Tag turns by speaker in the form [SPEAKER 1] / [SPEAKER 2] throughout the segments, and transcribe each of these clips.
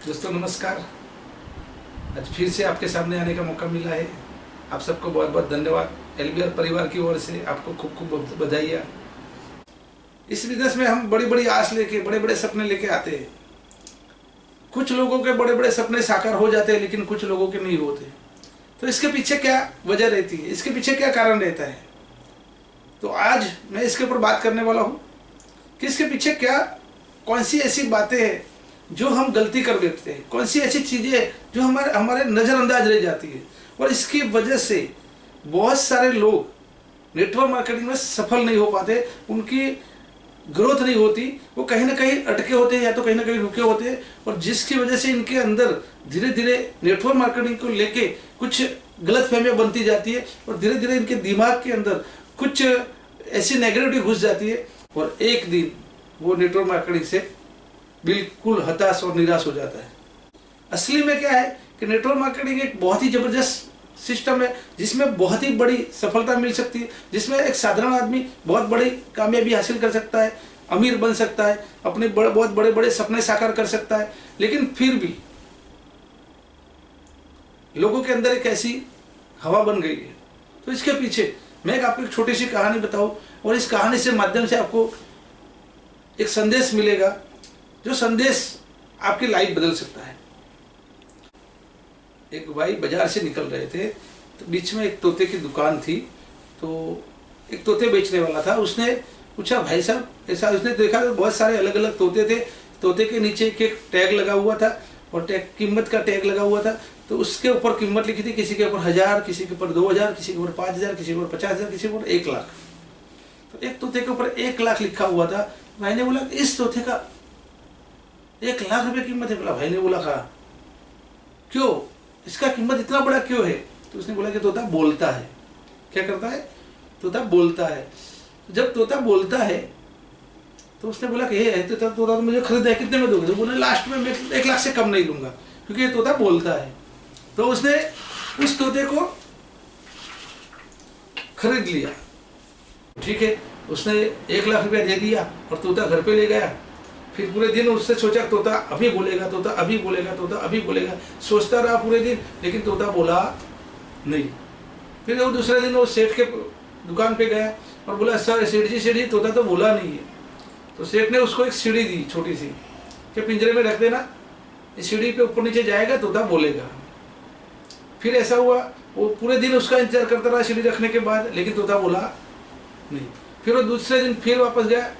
[SPEAKER 1] दोस्तों नमस्कार। आज फिर से आपके सामने आने का मौका मिला है। आप सबको बहुत बहुत धन्यवाद। एलबीआर परिवार की ओर से आपको खूब खूब बधाइयाँ। इस बिजनेस में हम बड़ी बड़ी आस लेके बड़े बड़े सपने लेके आते हैं। कुछ लोगों के बड़े बड़े सपने साकार हो जाते हैं, लेकिन कुछ लोगों के नहीं होते। तो इसके पीछे क्या वजह रहती है, इसके पीछे क्या कारण रहता है, तो आज मैं इसके ऊपर बात करने वाला हूँ कि इसके पीछे क्या कौन सी ऐसी बातें हैं जो हम गलती कर देते हैं, कौन सी ऐसी चीज़ें जो हमारे नज़रअंदाज रह जाती है, और इसकी वजह से बहुत सारे लोग नेटवर्क मार्केटिंग में सफल नहीं हो पाते, उनकी ग्रोथ नहीं होती, वो कहीं ना कहीं अटके होते हैं या तो कहीं ना कहीं रुके होते हैं, और जिसकी वजह से इनके अंदर धीरे धीरे नेटवर्क मार्केटिंग को लेके कुछ गलतफहमियां बनती जाती है, और धीरे धीरे इनके दिमाग के अंदर कुछ ऐसी नेगेटिविटी घुस जाती है, और एक दिन वो नेटवर्क मार्केटिंग से बिल्कुल हताश और निराश हो जाता है। असली में क्या है कि नेटवर्क मार्केटिंग एक बहुत ही ज़बरदस्त सिस्टम है, जिसमें बहुत ही बड़ी सफलता मिल सकती है, जिसमें एक साधारण आदमी बहुत बड़ी कामयाबी हासिल कर सकता है, अमीर बन सकता है, अपने बहुत बड़े बड़े सपने साकार कर सकता है। लेकिन फिर भी लोगों के अंदर एक ऐसी हवा बन गई है। तो इसके पीछे मैं आपको एक छोटी सी कहानी बताऊं, और इस कहानी से माध्यम से आपको एक संदेश मिलेगा, जो संदेश आपकी लाइफ बदल सकता है। एक भाई बाजार से निकल रहे थे, तो बीच में एक तोते की दुकान थी। तो एक तोते बेचने वाला था, उसने पूछा भाई साहब ऐसा, उसने देखा तो बहुत सारे अलग अलग तोते थे। तोते के नीचे एक टैग लगा हुआ था, और टैग कीमत का टैग लगा हुआ था। तो उसके ऊपर कीमत लिखी थी, किसी के ऊपर 1000, किसी के ऊपर 2000, किसी के ऊपर 5000, किसी के ऊपर 50000, किसी के ऊपर 1 लाख। तो एक तोते के ऊपर 1 लाख लिखा हुआ था। भाई ने बोला इस तोते का 1 लाख रुपए कीमत है। बोला भाई ने बोला हाँ क्यों, इसका कीमत इतना बड़ा क्यों है? तो उसने बोला कि तोता बोलता है। क्या करता है? तोता बोलता है। जब तोता बोलता है तो उसने बोला कि ये तोता तो मुझे खरीदना है, कितने में दोगे? तो बोले लास्ट में मैं 1 लाख से कम नहीं लूंगा, क्योंकि ये तोता बोलता है। तो उसने उस तोते को खरीद लिया। ठीक है, उसने 1 लाख रुपया दे दिया और तोता घर पे ले गया। फिर पूरे दिन उससे सोचा तोता अभी बोलेगा, तोता अभी बोलेगा, तोता अभी बोलेगा। सोचता रहा पूरे दिन, लेकिन तोता बोला नहीं। फिर वो दूसरे दिन वो सेठ के दुकान पे गया और बोला सर सेठ जी तोता तो बोला नहीं है। तो सेठ ने उसको एक सीढ़ी दी छोटी सी, कि पिंजरे में रख देना, इस सीढ़ी पे ऊपर नीचे जाएगा तोता बोलेगा। फिर ऐसा हुआ, वो पूरे दिन उसका इंतजार करता रहा सीढ़ी रखने के बाद, लेकिन तोता बोला नहीं। फिर वो दूसरे दिन फिर वापस गया,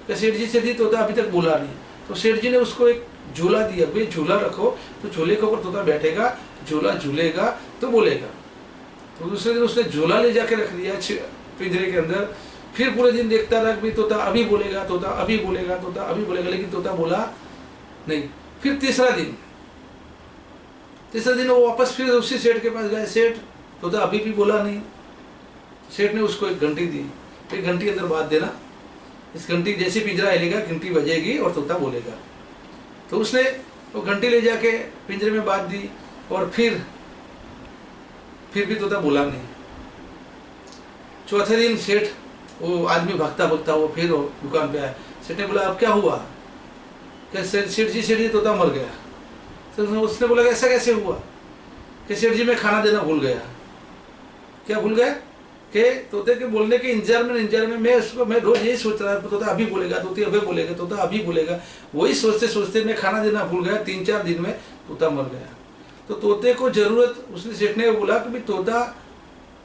[SPEAKER 1] सेठ जी तोता अभी तक बोला नहीं। तो सेठ जी ने उसको एक झूला दिया, भाई झूला रखो, तो झूले के ऊपर तोता बैठेगा, झूला झूलेगा तो बोलेगा। तो दूसरे दिन उसने झूला ले जाके रख दिया पिंजरे के अंदर। फिर पूरे दिन देखता रहा कि तोता अभी बोलेगा, तोता अभी बोलेगा, तोता अभी बोलेगा, लेकिन तोता बोला नहीं। फिर तीसरा दिन वो वापस फिर उसी सेठ के पास गए, सेठ तोता अभी भी बोला नहीं। सेठ ने उसको एक घंटी दी, 1 घंटी अंदर बांध देना, इस घंटी जैसे पिंजरा हिलेगा घंटी बजेगी और तोता बोलेगा। तो उसने वो घंटी ले जाके पिंजरे में बांध दी, और फिर भी तोता बोला नहीं। चौथे दिन सेठ वो आदमी भागता भागता वो फिर दुकान पे आया। सेठ ने बोला अब क्या हुआ? क्या सेठ जी तोता मर गया। तो उसने बोला ऐसा कैसे हुआ? कि सेठ जी मैं खाना देना भूल गया। क्या भूल गया? कि तोते के बोलने के इंतजार में मैं रोज यही सोच रहा था तोता अभी बोलेगा, तोते अभी बोलेगा, तोता अभी बोलेगा। वही सोचते सोचते मैं खाना देना भूल गया। 3-4 दिन में तोता मर गया। तो तोते को जरूरत, उसने सेठ ने बोला कि भाई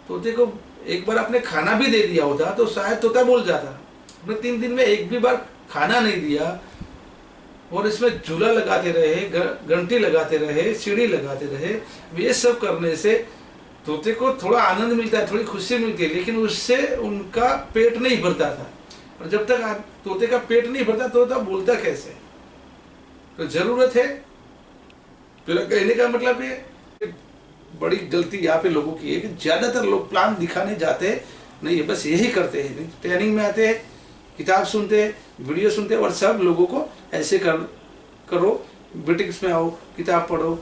[SPEAKER 1] तोते को एक बार आपने खाना भी दे दिया होता तो शायद तोता बोल जाता। आपने 3 दिन में एक भी बार खाना नहीं दिया, और इसमें झूला लगाते रहे, घंटी लगाते रहे, सीढ़ी लगाते रहे। ये सब करने से तोते को थोड़ा आनंद मिलता है, थोड़ी खुशी मिलती है, लेकिन उससे उनका पेट नहीं भरता था। और जब तक तोते का पेट नहीं भरता तोता बोलता कैसे? तो जरूरत है, तो कहने का मतलब ये बड़ी गलती यहाँ पे लोगों की है कि ज्यादातर लोग प्लान दिखाने जाते नहीं है, बस यही करते हैं। ट्रेनिंग में आते हैं, किताब सुनते हैं, वीडियो सुनते हैं, और सब लोगों को ऐसे करो, मीटिंग्स में आओ, किताब पढ़ो,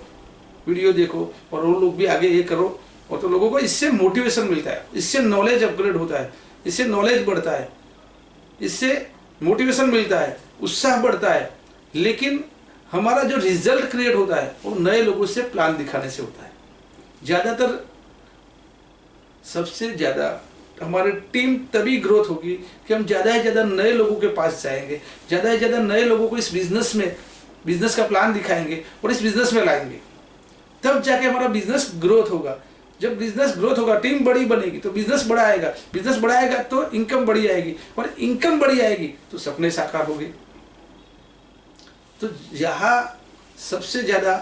[SPEAKER 1] वीडियो देखो, और वो लोग भी आगे ये करो। और तो लोगों को इससे मोटिवेशन मिलता है, इससे नॉलेज अपग्रेड होता है, इससे नॉलेज बढ़ता है, इससे मोटिवेशन मिलता है, उत्साह बढ़ता है। लेकिन हमारा जो रिजल्ट क्रिएट होता है वो नए लोगों से प्लान दिखाने से होता है। ज़्यादातर सबसे ज़्यादा हमारी टीम तभी ग्रोथ होगी कि हम ज़्यादा से ज़्यादा नए लोगों के पास जाएंगे, ज़्यादा से ज़्यादा नए लोगों को इस बिजनेस का प्लान दिखाएंगे और इस बिजनेस में लाएंगे, तब जाके हमारा बिजनेस ग्रोथ होगा। जब बिजनेस ग्रोथ होगा, टीम बड़ी बनेगी तो बिजनेस बड़ा आएगा, बिजनेस बड़ा आएगा तो इनकम बड़ी आएगी, और इनकम बड़ी आएगी तो सपने साकार होंगे। तो यहाँ सबसे ज़्यादा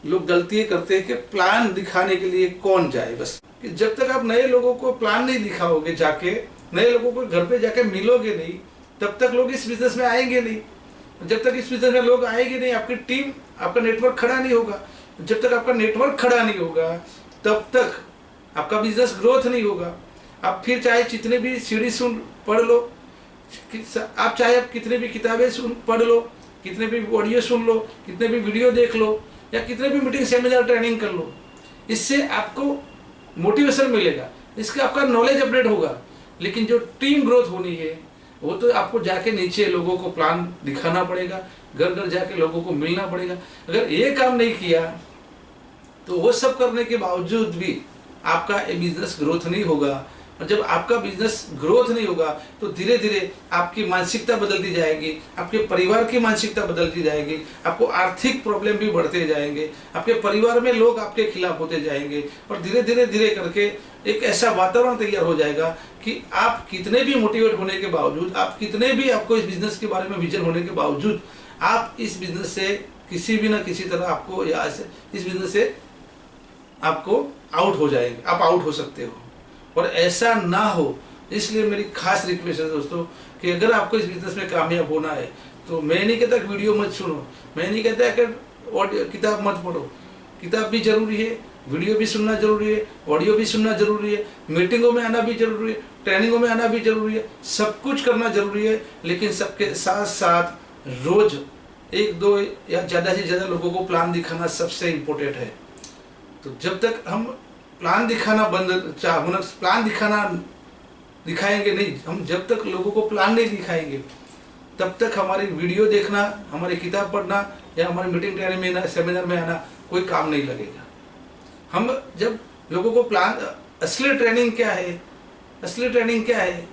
[SPEAKER 1] लोग गलती करते हैं कि प्लान दिखाने के लिए कौन जाए। बस कि जब तक आप नए लोगों को प्लान नहीं दिखाओगे, जाके नए लोगों को घर पे जाके मिलोगे नहीं, तब तक लोग इस बिजनेस में आएंगे नहीं। जब तक इस बिजनेस में लोग आएंगे नहीं, आपकी टीम, आपका नेटवर्क खड़ा नहीं होगा। जब तक आपका नेटवर्क खड़ा नहीं होगा, तब तक आपका बिजनेस ग्रोथ नहीं होगा। आप फिर चाहे जितने भी सीढ़ी सुन पढ़ लो, आप चाहे आप कितने भी किताबें पढ़ लो, कितने भी ऑडियो सुन लो, कितने भी वीडियो देख लो, या कितने भी मीटिंग सेमिनार ट्रेनिंग कर लो, इससे आपको मोटिवेशन मिलेगा, इसका आपका नॉलेज अपडेट होगा। लेकिन जो टीम ग्रोथ होनी है वो तो आपको जाके नीचे लोगों को प्लान दिखाना पड़ेगा, घर घर जाके लोगों को मिलना पड़ेगा। अगर ये काम नहीं किया तो वो सब करने के बावजूद भी आपका ये बिजनेस ग्रोथ नहीं होगा। और जब आपका बिजनेस ग्रोथ नहीं होगा तो धीरे धीरे आपकी मानसिकता बदलती जाएगी, आपके परिवार की मानसिकता बदलती जाएगी, आपको आर्थिक प्रॉब्लम भी बढ़ते जाएंगे, आपके परिवार में लोग आपके खिलाफ होते जाएंगे, और धीरे धीरे धीरे करके एक ऐसा वातावरण तैयार हो जाएगा कि आप कितने भी मोटिवेट होने के बावजूद, आप कितने भी आपको इस बिजनेस के बारे में विजन होने के बावजूद, आप इस बिजनेस से किसी भी ना किसी तरह आपको या इस बिजनेस से आपको आउट हो जाएंगे, आप आउट हो सकते हो। और ऐसा ना हो, इसलिए मेरी खास रिक्वेस्ट है दोस्तों कि अगर आपको इस बिजनेस में कामयाब होना है तो मैं नहीं कहता कि वीडियो मत सुनो, मैं नहीं कहता कि किताब मत पढ़ो, किताब भी जरूरी है, वीडियो भी सुनना जरूरी है, ऑडियो भी सुनना जरूरी है, मीटिंगों में आना भी जरूरी है, ट्रेनिंगों में आना भी जरूरी है, सब कुछ करना जरूरी है। लेकिन सबके साथ साथ रोज 1-2 या ज़्यादा से ज़्यादा लोगों को प्लान दिखाना सबसे इम्पोर्टेंट है। तो जब तक हम प्लान दिखाना प्लान दिखाएंगे नहीं, हम जब तक लोगों को प्लान नहीं दिखाएंगे तब तक हमारी वीडियो देखना, हमारी किताब पढ़ना या हमारी मीटिंग ट्रेनिंग में सेमिनार में आना कोई काम नहीं लगेगा। हम जब लोगों को प्लान, असली ट्रेनिंग क्या है, असली ट्रेनिंग क्या है,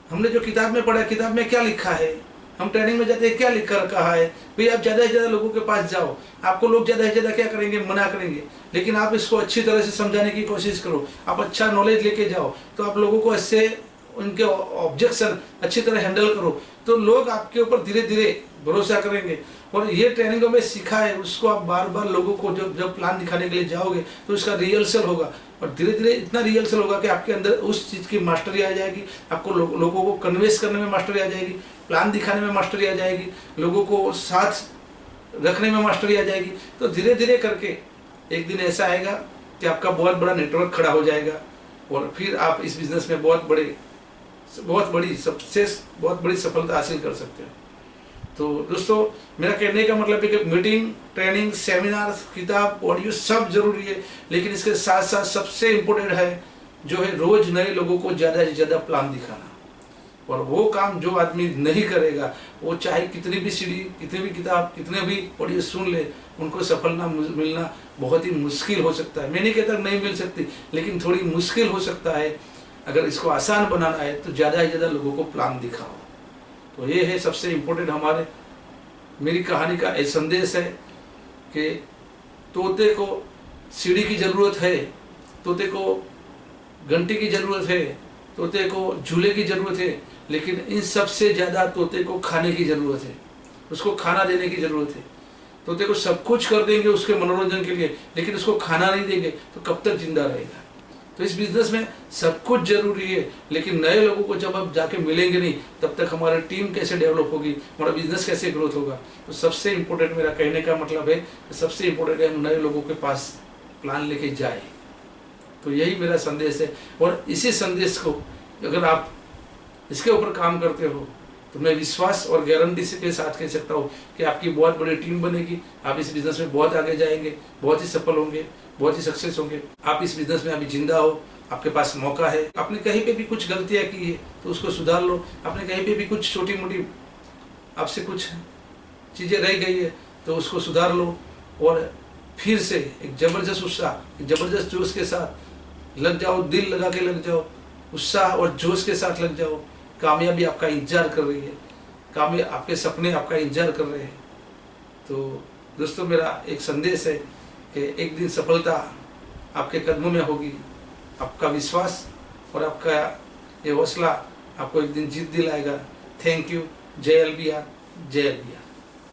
[SPEAKER 1] हमने जो किताब में पढ़ा, किताब में क्या लिखा है, हम ट्रेनिंग में जाते हैं क्या लिख कर रखा है। भाई आप ज़्यादा से ज़्यादा लोगों के पास जाओ, आपको लोग ज़्यादा से ज़्यादा क्या करेंगे, मना करेंगे, लेकिन आप इसको अच्छी तरह से समझाने की कोशिश करो, आप अच्छा नॉलेज लेके जाओ, तो आप लोगों को ऐसे उनके ऑब्जेक्शन अच्छी तरह हैंडल करो, तो लोग आपके ऊपर धीरे धीरे भरोसा करेंगे। और ये ट्रेनिंगों में सीखा है उसको आप बार बार लोगों को जब प्लान दिखाने के लिए जाओगे तो उसका रिहर्सल होगा, और धीरे धीरे इतना रिहर्सल होगा कि आपके अंदर उस चीज़ की मास्टरी आ जाएगी, आपको लोगों को कन्वेंस करने में मास्टरी आ जाएगी, प्लान दिखाने में मास्टरी आ जाएगी, लोगों को साथ रखने में मास्टरी आ जाएगी। तो धीरे धीरे करके एक दिन ऐसा आएगा कि आपका बहुत बड़ा नेटवर्क खड़ा हो जाएगा, और फिर आप इस बिज़नेस में बहुत बड़ी सक्सेस, बहुत बड़ी सफलता हासिल कर सकते हो। तो दोस्तों मेरा कहने का मतलब है कि मीटिंग, ट्रेनिंग, सेमिनार, किताब, ऑडियो सब जरूरी है, लेकिन इसके साथ साथ सबसे इम्पोर्टेंट है जो है रोज नए लोगों को ज़्यादा से ज़्यादा प्लान दिखाना। और वो काम जो आदमी नहीं करेगा, वो चाहे कितनी भी सीढ़ी, कितनी भी किताब, कितने भी ऑडियो सुन ले, उनको सफलता मिलना बहुत ही मुश्किल हो सकता है। मैं नहीं कहता नहीं मिल सकती, लेकिन थोड़ी मुश्किल हो सकता है। अगर इसको आसान बनाना है तो ज़्यादा से ज़्यादा लोगों को प्लान दिखाओ। तो ये है सबसे इम्पोर्टेंट मेरी कहानी का एक संदेश है कि तोते को सीढ़ी की ज़रूरत है, तोते को घंटी की ज़रूरत है, तोते को झूले की ज़रूरत है, लेकिन इन सबसे ज़्यादा तोते को खाने की ज़रूरत है, उसको खाना देने की ज़रूरत है। तोते को सब कुछ कर देंगे उसके मनोरंजन के लिए, लेकिन उसको खाना नहीं देंगे तो कब तक जिंदा रहेगा। तो इस बिजनेस में सब कुछ जरूरी है, लेकिन नए लोगों को जब आप जाके मिलेंगे नहीं, तब तक हमारी टीम कैसे डेवलप होगी, हमारा बिजनेस कैसे ग्रोथ होगा। तो सबसे इम्पोर्टेंट मेरा कहने का मतलब है, सबसे इम्पोर्टेंट है हम नए लोगों के पास प्लान लेके जाए। तो यही मेरा संदेश है, और इसी संदेश को अगर आप इसके ऊपर काम करते हो तो मैं विश्वास और गारंटी से के साथ कह सकता हूँ कि आपकी बहुत बड़ी टीम बनेगी, आप इस बिज़नेस में बहुत आगे जाएंगे, बहुत ही सफल होंगे, बहुत ही सक्सेस होंगे। आप इस बिज़नेस में अभी जिंदा हो, आपके पास मौका है। आपने कहीं पे भी कुछ गलतियाँ की है तो उसको सुधार लो, आपने कहीं पे भी कुछ छोटी मोटी आपसे कुछ चीज़ें रह गई है तो उसको सुधार लो और फिर से एक ज़बरदस्त उत्साह, एक ज़बरदस्त जोश के साथ लग जाओ, दिल लगा के लग जाओ, उत्साह और जोश के साथ लग जाओ। कामयाबी आपका इंतजार कर रही है, कामयाब आपके सपने आपका इंतजार कर रहे हैं। तो दोस्तों, मेरा एक संदेश है कि एक दिन सफलता आपके कदमों में होगी। आपका विश्वास और आपका ये हौसला आपको एक दिन जीत दिलाएगा। Thank you. जय LBR, जय LBR।